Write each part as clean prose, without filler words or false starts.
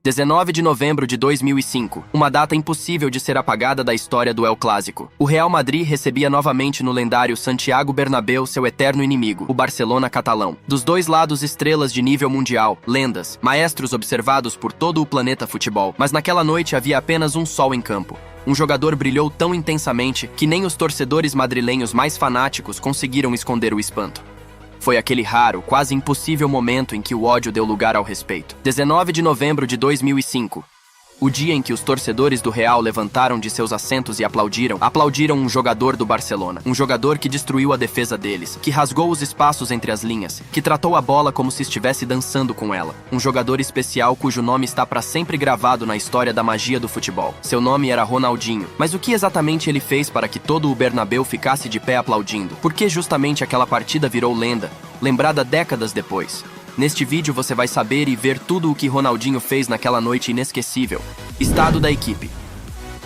19 de novembro de 2005, uma data impossível de ser apagada da história do El Clásico. O Real Madrid recebia novamente no lendário Santiago Bernabéu seu eterno inimigo, o Barcelona catalão. Dos dois lados, estrelas de nível mundial, lendas, maestros observados por todo o planeta futebol. Mas naquela noite havia apenas um sol em campo. Um jogador brilhou tão intensamente que nem os torcedores madrilenhos mais fanáticos conseguiram esconder o espanto. Foi aquele raro, quase impossível momento em que o ódio deu lugar ao respeito. 19 de novembro de 2005. O dia em que os torcedores do Real levantaram de seus assentos e aplaudiram um jogador do Barcelona. Um jogador que destruiu a defesa deles, que rasgou os espaços entre as linhas, que tratou a bola como se estivesse dançando com ela. Um jogador especial cujo nome está para sempre gravado na história da magia do futebol. Seu nome era Ronaldinho. Mas o que exatamente ele fez para que todo o Bernabéu ficasse de pé aplaudindo? Por que justamente aquela partida virou lenda, lembrada décadas depois? Neste vídeo você vai saber e ver tudo o que Ronaldinho fez naquela noite inesquecível. Estado da equipe.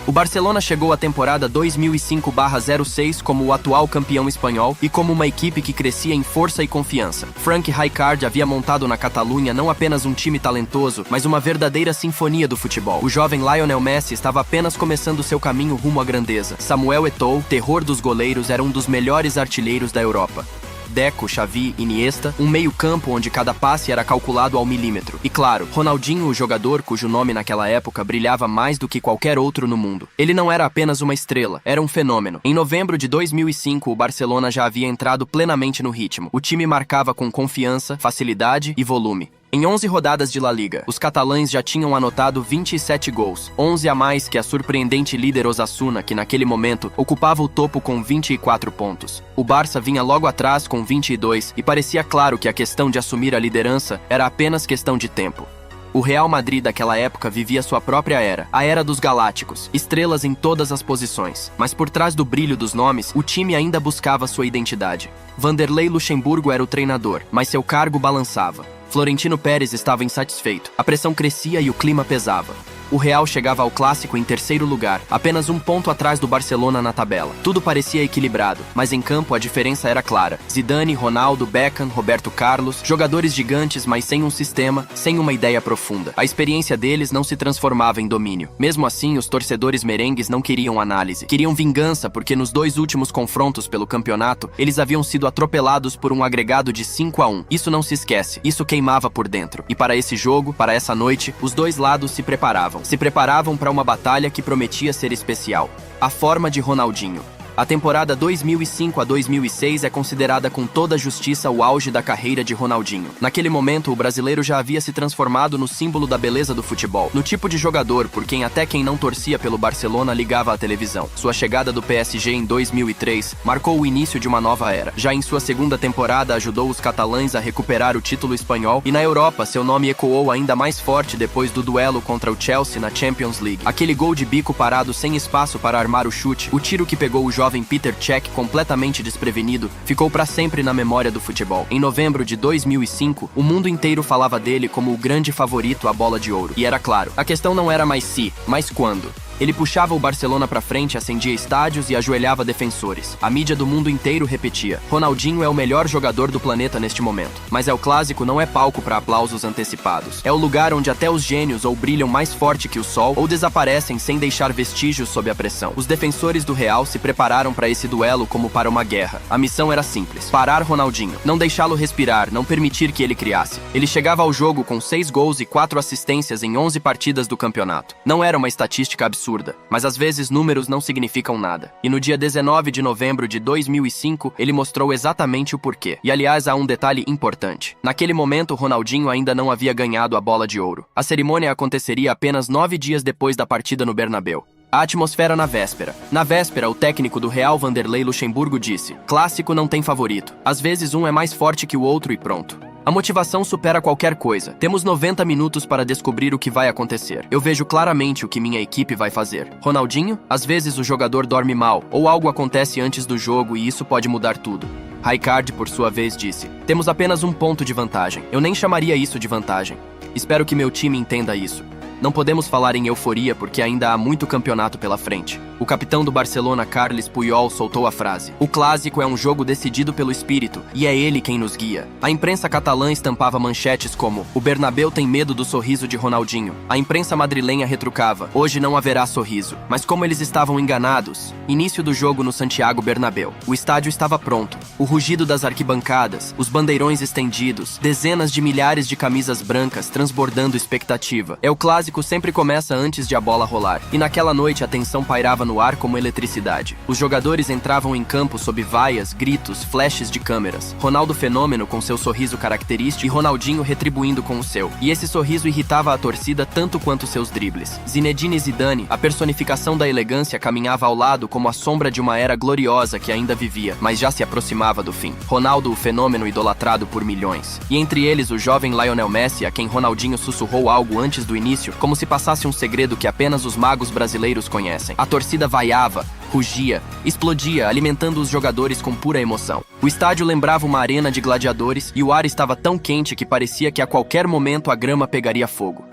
O Barcelona chegou à temporada 2005/06 como o atual campeão espanhol e como uma equipe que crescia em força e confiança. Frank Rijkaard havia montado na Catalunha não apenas um time talentoso, mas uma verdadeira sinfonia do futebol. O jovem Lionel Messi estava apenas começando seu caminho rumo à grandeza. Samuel Eto'o, terror dos goleiros, era um dos melhores artilheiros da Europa. Deco, Xavi, Iniesta, um meio-campo onde cada passe era calculado ao milímetro. E claro, Ronaldinho, o jogador cujo nome naquela época brilhava mais do que qualquer outro no mundo. Ele não era apenas uma estrela, era um fenômeno. Em novembro de 2005, o Barcelona já havia entrado plenamente no ritmo. O time marcava com confiança, facilidade e volume. Em 11 rodadas de La Liga, os catalães já tinham anotado 27 gols, 11 a mais que a surpreendente líder Osasuna, que naquele momento ocupava o topo com 24 pontos. O Barça vinha logo atrás com 22 e parecia claro que a questão de assumir a liderança era apenas questão de tempo. O Real Madrid daquela época vivia sua própria era, a era dos galácticos, estrelas em todas as posições. Mas por trás do brilho dos nomes, o time ainda buscava sua identidade. Vanderlei Luxemburgo era o treinador, mas seu cargo balançava. Florentino Pérez estava insatisfeito. A pressão crescia e o clima pesava. O Real chegava ao Clássico em terceiro lugar, apenas um ponto atrás do Barcelona na tabela. Tudo parecia equilibrado, mas em campo a diferença era clara. Zidane, Ronaldo, Beckham, Roberto Carlos, jogadores gigantes, mas sem um sistema, sem uma ideia profunda. A experiência deles não se transformava em domínio. Mesmo assim, os torcedores merengues não queriam análise. Queriam vingança, porque nos dois últimos confrontos pelo campeonato, eles haviam sido atropelados por um agregado de 5-1. Isso não se esquece, isso queimava por dentro. E para esse jogo, para essa noite, os dois lados se preparavam. Se preparavam para uma batalha que prometia ser especial. A forma de Ronaldinho. A temporada 2005 a 2006 é considerada com toda a justiça o auge da carreira de Ronaldinho. Naquele momento, o brasileiro já havia se transformado no símbolo da beleza do futebol, no tipo de jogador por quem até quem não torcia pelo Barcelona ligava à televisão. Sua chegada do PSG em 2003 marcou o início de uma nova era. Já em sua segunda temporada, ajudou os catalães a recuperar o título espanhol e na Europa, seu nome ecoou ainda mais forte depois do duelo contra o Chelsea na Champions League. Aquele gol de bico parado sem espaço para armar o chute, o tiro que pegou o jovem Peter Cech completamente desprevenido, ficou para sempre na memória do futebol. Em novembro de 2005, o mundo inteiro falava dele como o grande favorito à bola de ouro. E era claro, a questão não era mais se, mas quando. Ele puxava o Barcelona pra frente, acendia estádios e ajoelhava defensores. A mídia do mundo inteiro repetia: Ronaldinho é o melhor jogador do planeta neste momento. Mas El Clásico não é palco para aplausos antecipados. É o lugar onde até os gênios ou brilham mais forte que o sol ou desaparecem sem deixar vestígios sob a pressão. Os defensores do Real se prepararam para esse duelo como para uma guerra. A missão era simples: parar Ronaldinho, não deixá-lo respirar, não permitir que ele criasse. Ele chegava ao jogo com 6 gols e 4 assistências em 11 partidas do campeonato. Não era uma estatística absurda, mas às vezes números não significam nada. E no dia 19 de novembro de 2005, ele mostrou exatamente o porquê. E aliás, há um detalhe importante. Naquele momento, Ronaldinho ainda não havia ganhado a bola de ouro. A cerimônia aconteceria apenas 9 dias depois da partida no Bernabéu. A atmosfera na véspera. Na véspera, o técnico do Real, Vanderlei Luxemburgo, disse: Clássico não tem favorito. Às vezes um é mais forte que o outro e pronto. A motivação supera qualquer coisa. Temos 90 minutos para descobrir o que vai acontecer. Eu vejo claramente o que minha equipe vai fazer. Ronaldinho? Às vezes o jogador dorme mal, ou algo acontece antes do jogo e isso pode mudar tudo. Rijkaard, por sua vez, disse: Temos apenas um ponto de vantagem. Eu nem chamaria isso de vantagem. Espero que meu time entenda isso. Não podemos falar em euforia porque ainda há muito campeonato pela frente. O capitão do Barcelona, Carles Puyol, soltou a frase: "O clássico é um jogo decidido pelo espírito, e é ele quem nos guia." A imprensa catalã estampava manchetes como: "O Bernabéu tem medo do sorriso de Ronaldinho." A imprensa madrilenha retrucava: "Hoje não haverá sorriso." Mas como eles estavam enganados, início do jogo no Santiago Bernabéu. O estádio estava pronto. O rugido das arquibancadas, os bandeirões estendidos, dezenas de milhares de camisas brancas transbordando expectativa. O clássico sempre começa antes de a bola rolar, e naquela noite a tensão pairava no ar como eletricidade. Os jogadores entravam em campo sob vaias, gritos, flashes de câmeras. Ronaldo Fenômeno com seu sorriso característico e Ronaldinho retribuindo com o seu. E esse sorriso irritava a torcida tanto quanto seus dribles. Zinedine Zidane, a personificação da elegância, caminhava ao lado como a sombra de uma era gloriosa que ainda vivia, mas já se aproximava do fim. Ronaldo, o fenômeno idolatrado por milhões. E entre eles o jovem Lionel Messi, a quem Ronaldinho sussurrou algo antes do início, como se passasse um segredo que apenas os magos brasileiros conhecem. A torcida vaiava, rugia, explodia, alimentando os jogadores com pura emoção. O estádio lembrava uma arena de gladiadores e o ar estava tão quente que parecia que a qualquer momento a grama pegaria fogo.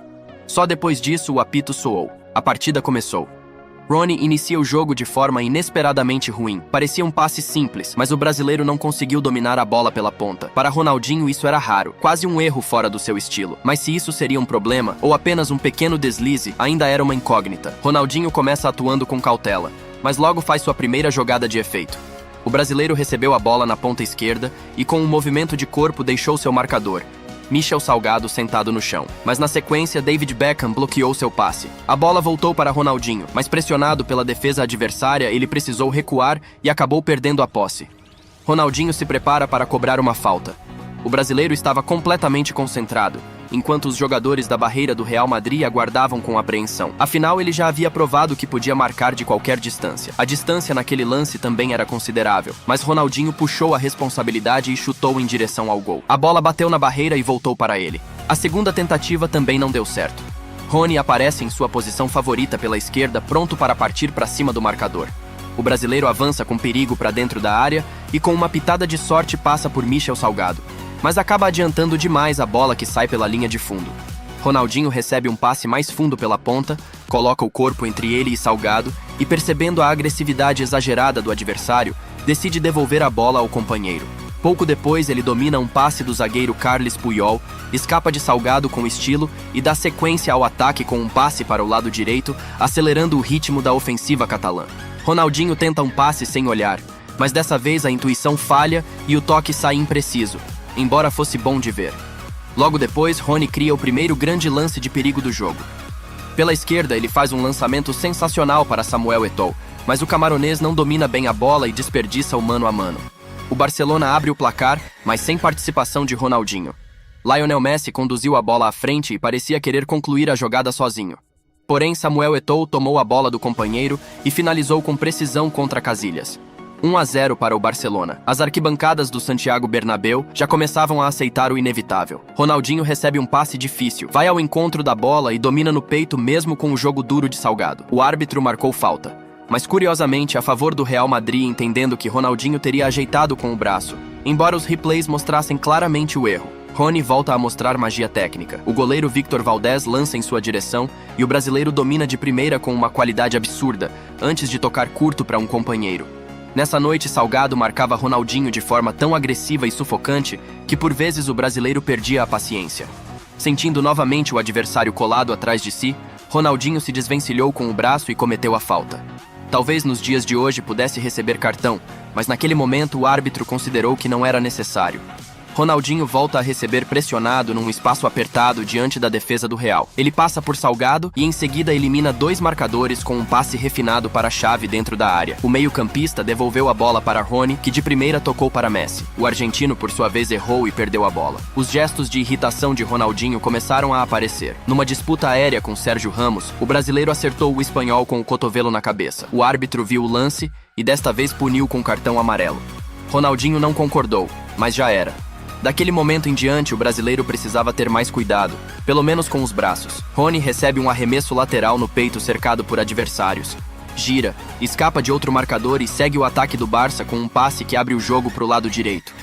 Só depois disso o apito soou. A partida começou. Rony inicia o jogo de forma inesperadamente ruim. Parecia um passe simples, mas o brasileiro não conseguiu dominar a bola pela ponta. Para Ronaldinho isso era raro, quase um erro fora do seu estilo. Mas se isso seria um problema, ou apenas um pequeno deslize, ainda era uma incógnita. Ronaldinho começa atuando com cautela, mas logo faz sua primeira jogada de efeito. O brasileiro recebeu a bola na ponta esquerda e com um movimento de corpo deixou seu marcador, Michel Salgado, sentado no chão. Mas na sequência, David Beckham bloqueou seu passe. A bola voltou para Ronaldinho, mas pressionado pela defesa adversária, ele precisou recuar e acabou perdendo a posse. Ronaldinho se prepara para cobrar uma falta. O brasileiro estava completamente concentrado, enquanto os jogadores da barreira do Real Madrid aguardavam com apreensão. Afinal, ele já havia provado que podia marcar de qualquer distância. A distância naquele lance também era considerável, mas Ronaldinho puxou a responsabilidade e chutou em direção ao gol. A bola bateu na barreira e voltou para ele. A segunda tentativa também não deu certo. Rony aparece em sua posição favorita pela esquerda, pronto para partir para cima do marcador. O brasileiro avança com perigo para dentro da área e com uma pitada de sorte passa por Michel Salgado, mas acaba adiantando demais a bola que sai pela linha de fundo. Ronaldinho recebe um passe mais fundo pela ponta, coloca o corpo entre ele e Salgado e, percebendo a agressividade exagerada do adversário, decide devolver a bola ao companheiro. Pouco depois, ele domina um passe do zagueiro Carles Puyol, escapa de Salgado com estilo e dá sequência ao ataque com um passe para o lado direito, acelerando o ritmo da ofensiva catalã. Ronaldinho tenta um passe sem olhar, mas dessa vez a intuição falha e o toque sai impreciso, embora fosse bom de ver. Logo depois, Rony cria o primeiro grande lance de perigo do jogo. Pela esquerda, ele faz um lançamento sensacional para Samuel Eto'o, mas o camaronês não domina bem a bola e desperdiça o mano a mano. O Barcelona abre o placar, mas sem participação de Ronaldinho. Lionel Messi conduziu a bola à frente e parecia querer concluir a jogada sozinho. Porém, Samuel Eto'o tomou a bola do companheiro e finalizou com precisão contra Casillas. 1-0 para o Barcelona. As arquibancadas do Santiago Bernabéu já começavam a aceitar o inevitável. Ronaldinho recebe um passe difícil, vai ao encontro da bola e domina no peito mesmo com o jogo duro de Salgado. O árbitro marcou falta, mas curiosamente a favor do Real Madrid, entendendo que Ronaldinho teria ajeitado com o braço, embora os replays mostrassem claramente o erro. Rony volta a mostrar magia técnica. O goleiro Victor Valdés lança em sua direção e o brasileiro domina de primeira com uma qualidade absurda, antes de tocar curto para um companheiro. Nessa noite, Salgado marcava Ronaldinho de forma tão agressiva e sufocante que por vezes o brasileiro perdia a paciência. Sentindo novamente o adversário colado atrás de si, Ronaldinho se desvencilhou com o braço e cometeu a falta. Talvez nos dias de hoje pudesse receber cartão, mas naquele momento o árbitro considerou que não era necessário. Ronaldinho volta a receber pressionado num espaço apertado diante da defesa do Real. Ele passa por Salgado e em seguida elimina dois marcadores com um passe refinado para a chave dentro da área. O meio-campista devolveu a bola para Rony, que de primeira tocou para Messi. O argentino, por sua vez, errou e perdeu a bola. Os gestos de irritação de Ronaldinho começaram a aparecer. Numa disputa aérea com Sérgio Ramos, o brasileiro acertou o espanhol com o cotovelo na cabeça. O árbitro viu o lance e desta vez puniu com cartão amarelo. Ronaldinho não concordou, mas já era. Daquele momento em diante, o brasileiro precisava ter mais cuidado, pelo menos com os braços. Rony recebe um arremesso lateral no peito cercado por adversários. Gira, escapa de outro marcador e segue o ataque do Barça com um passe que abre o jogo para o lado direito.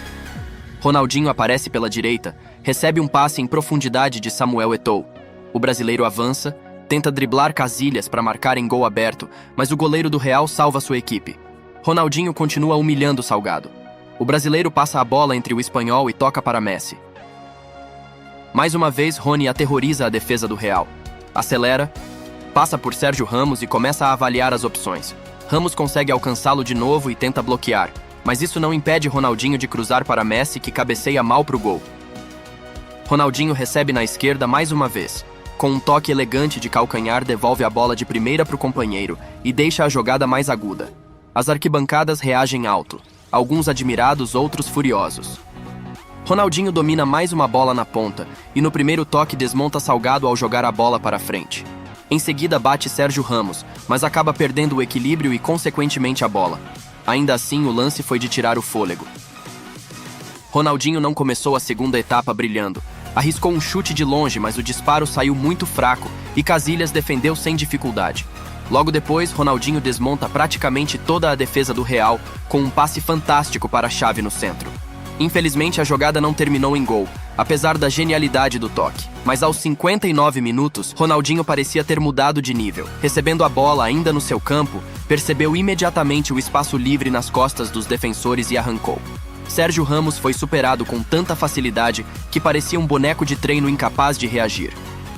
Ronaldinho aparece pela direita, recebe um passe em profundidade de Samuel Eto'o. O brasileiro avança, tenta driblar Casillas para marcar em gol aberto, mas o goleiro do Real salva sua equipe. Ronaldinho continua humilhando Salgado. O brasileiro passa a bola entre o espanhol e toca para Messi. Mais uma vez, Rony aterroriza a defesa do Real. Acelera, passa por Sérgio Ramos e começa a avaliar as opções. Ramos consegue alcançá-lo de novo e tenta bloquear, mas isso não impede Ronaldinho de cruzar para Messi, que cabeceia mal para o gol. Ronaldinho recebe na esquerda mais uma vez. Com um toque elegante de calcanhar, devolve a bola de primeira para o companheiro e deixa a jogada mais aguda. As arquibancadas reagem alto, alguns admirados, outros furiosos. Ronaldinho domina mais uma bola na ponta e no primeiro toque desmonta Salgado ao jogar a bola para frente. Em seguida bate Sérgio Ramos, mas acaba perdendo o equilíbrio e consequentemente a bola. Ainda assim, o lance foi de tirar o fôlego. Ronaldinho não começou a segunda etapa brilhando. Arriscou um chute de longe, mas o disparo saiu muito fraco e Casillas defendeu sem dificuldade. Logo depois, Ronaldinho desmonta praticamente toda a defesa do Real com um passe fantástico para a chave no centro. Infelizmente, a jogada não terminou em gol, apesar da genialidade do toque. Mas aos 59 minutos, Ronaldinho parecia ter mudado de nível. Recebendo a bola ainda no seu campo, percebeu imediatamente o espaço livre nas costas dos defensores e arrancou. Sérgio Ramos foi superado com tanta facilidade que parecia um boneco de treino incapaz de reagir.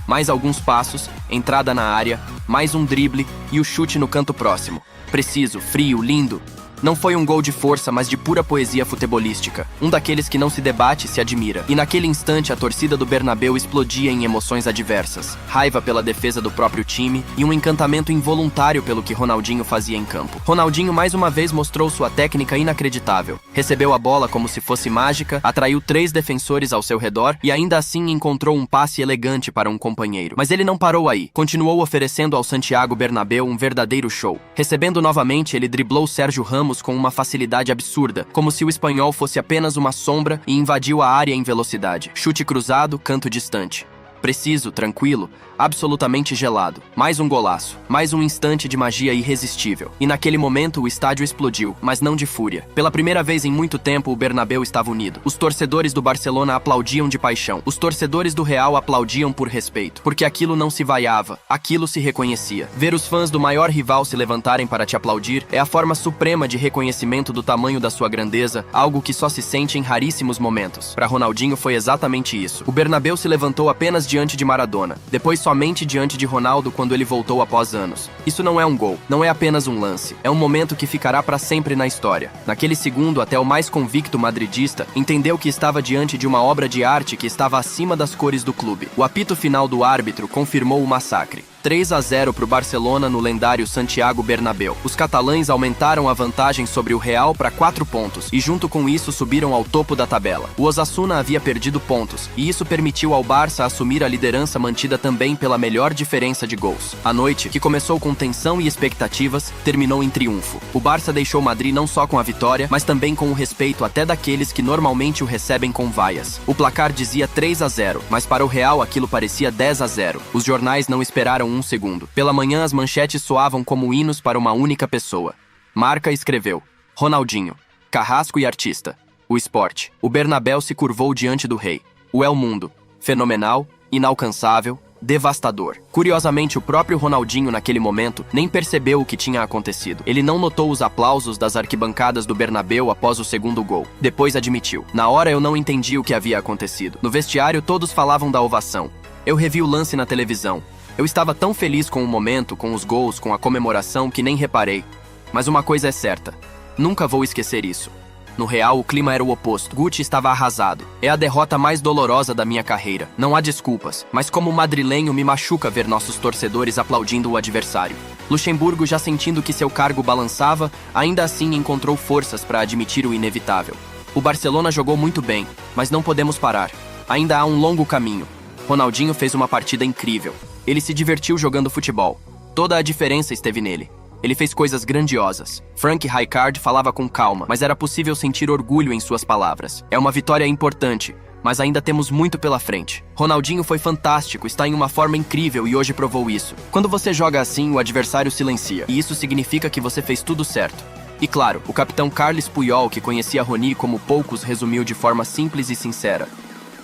Mais alguns passos, entrada na área, mais um drible e o chute no canto próximo. Preciso, frio, lindo. Não foi um gol de força, mas de pura poesia futebolística. Um daqueles que não se debate, se admira. E naquele instante, a torcida do Bernabéu explodia em emoções adversas. Raiva pela defesa do próprio time e um encantamento involuntário pelo que Ronaldinho fazia em campo. Ronaldinho mais uma vez mostrou sua técnica inacreditável. Recebeu a bola como se fosse mágica, atraiu 3 defensores ao seu redor e ainda assim encontrou um passe elegante para um companheiro. Mas ele não parou aí. Continuou oferecendo ao Santiago Bernabéu um verdadeiro show. Recebendo novamente, ele driblou Sérgio Ramos com uma facilidade absurda, como se o espanhol fosse apenas uma sombra, e invadiu a área em velocidade. Chute cruzado, canto distante. Preciso, tranquilo, absolutamente gelado. Mais um golaço, mais um instante de magia irresistível. E naquele momento o estádio explodiu, mas não de fúria. Pela primeira vez em muito tempo o Bernabéu estava unido. Os torcedores do Barcelona aplaudiam de paixão. Os torcedores do Real aplaudiam por respeito. Porque aquilo não se vaiava, aquilo se reconhecia. Ver os fãs do maior rival se levantarem para te aplaudir é a forma suprema de reconhecimento do tamanho da sua grandeza, algo que só se sente em raríssimos momentos. Para Ronaldinho foi exatamente isso. O Bernabéu se levantou apenas diante de Maradona, depois somente diante de Ronaldo quando ele voltou após anos. Isso não é um gol, não é apenas um lance, é um momento que ficará para sempre na história. Naquele segundo, até o mais convicto madridista entendeu que estava diante de uma obra de arte que estava acima das cores do clube. O apito final do árbitro confirmou o massacre. 3-0 para o Barcelona no lendário Santiago Bernabéu. Os catalães aumentaram a vantagem sobre o Real para 4 pontos e junto com isso subiram ao topo da tabela. O Osasuna havia perdido pontos e isso permitiu ao Barça assumir a liderança mantida também pela melhor diferença de gols. A noite, que começou com tensão e expectativas, terminou em triunfo. O Barça deixou Madrid não só com a vitória, mas também com o respeito até daqueles que normalmente o recebem com vaias. O placar dizia 3-0, mas para o Real aquilo parecia 10-0. Os jornais não esperaram um segundo. Pela manhã as manchetes soavam como hinos para uma única pessoa. Marca escreveu: Ronaldinho, carrasco e artista. O esporte. O Bernabéu se curvou diante do rei. O El Mundo. Fenomenal, inalcançável, devastador. Curiosamente, o próprio Ronaldinho naquele momento nem percebeu o que tinha acontecido. Ele não notou os aplausos das arquibancadas do Bernabéu após o segundo gol. Depois admitiu: na hora eu não entendi o que havia acontecido. No vestiário todos falavam da ovação. Eu revi o lance na televisão. Eu estava tão feliz com o momento, com os gols, com a comemoração, que nem reparei. Mas uma coisa é certa, nunca vou esquecer isso. No Real, o clima era o oposto. Guti estava arrasado. É a derrota mais dolorosa da minha carreira. Não há desculpas, mas como madrilenho me machuca ver nossos torcedores aplaudindo o adversário. Luxemburgo, já sentindo que seu cargo balançava, ainda assim encontrou forças para admitir o inevitável. O Barcelona jogou muito bem, mas não podemos parar. Ainda há um longo caminho. Ronaldinho fez uma partida incrível. Ele se divertiu jogando futebol. Toda a diferença esteve nele. Ele fez coisas grandiosas. Frank Rijkaard falava com calma, mas era possível sentir orgulho em suas palavras. É uma vitória importante, mas ainda temos muito pela frente. Ronaldinho foi fantástico, está em uma forma incrível e hoje provou isso. Quando você joga assim, o adversário silencia, e isso significa que você fez tudo certo. E claro, o capitão Carles Puyol, que conhecia Rony como poucos, resumiu de forma simples e sincera: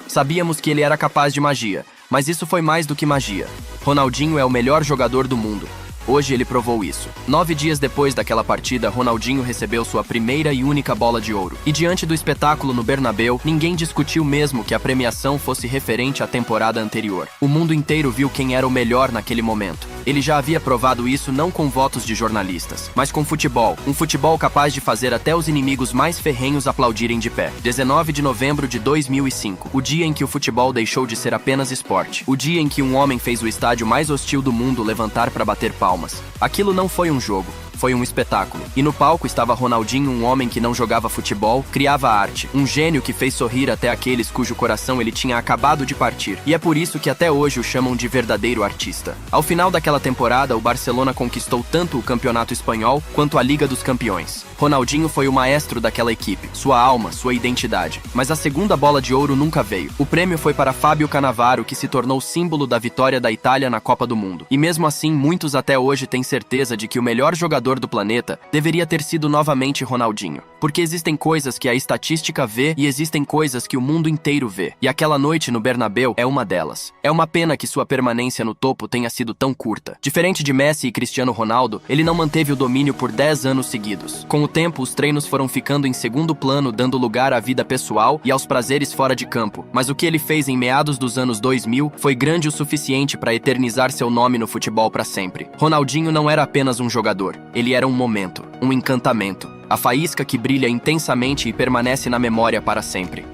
sabíamos que ele era capaz de magia, Mas isso foi mais do que magia. Ronaldinho é o melhor jogador do mundo. Hoje ele provou isso. 9 dias depois daquela partida, Ronaldinho recebeu sua primeira e única bola de ouro. E diante do espetáculo no Bernabéu, ninguém discutiu mesmo que a premiação fosse referente à temporada anterior. O mundo inteiro viu quem era o melhor naquele momento. Ele já havia provado isso não com votos de jornalistas, mas com futebol. Um futebol capaz de fazer até os inimigos mais ferrenhos aplaudirem de pé. 19 de novembro de 2005, o dia em que o futebol deixou de ser apenas esporte. O dia em que um homem fez o estádio mais hostil do mundo levantar para bater palmas. Aquilo não foi um jogo. Foi um espetáculo. E no palco estava Ronaldinho, um homem que não jogava futebol, criava arte. Um gênio que fez sorrir até aqueles cujo coração ele tinha acabado de partir. E é por isso que até hoje o chamam de verdadeiro artista. Ao final daquela temporada, o Barcelona conquistou tanto o Campeonato Espanhol quanto a Liga dos Campeões. Ronaldinho foi o maestro daquela equipe, sua alma, sua identidade. Mas a segunda bola de ouro nunca veio. O prêmio foi para Fábio Cannavaro, que se tornou símbolo da vitória da Itália na Copa do Mundo. E mesmo assim, muitos até hoje têm certeza de que o melhor jogador do planeta deveria ter sido novamente Ronaldinho. Porque existem coisas que a estatística vê e existem coisas que o mundo inteiro vê. E aquela noite no Bernabéu é uma delas. É uma pena que sua permanência no topo tenha sido tão curta. Diferente de Messi e Cristiano Ronaldo, ele não manteve o domínio por 10 anos seguidos. Com o tempo, os treinos foram ficando em segundo plano, dando lugar à vida pessoal e aos prazeres fora de campo. Mas o que ele fez em meados dos anos 2000 foi grande o suficiente para eternizar seu nome no futebol para sempre. Ronaldinho não era apenas um jogador. Ele era um momento, um encantamento. A faísca que brilha intensamente e permanece na memória para sempre.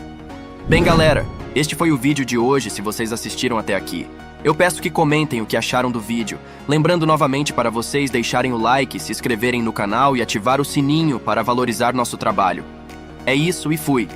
Bem, galera, este foi o vídeo de hoje, se vocês assistiram até aqui. Eu peço que comentem o que acharam do vídeo, lembrando novamente para vocês deixarem o like, se inscreverem no canal e ativar o sininho para valorizar nosso trabalho. É isso e fui!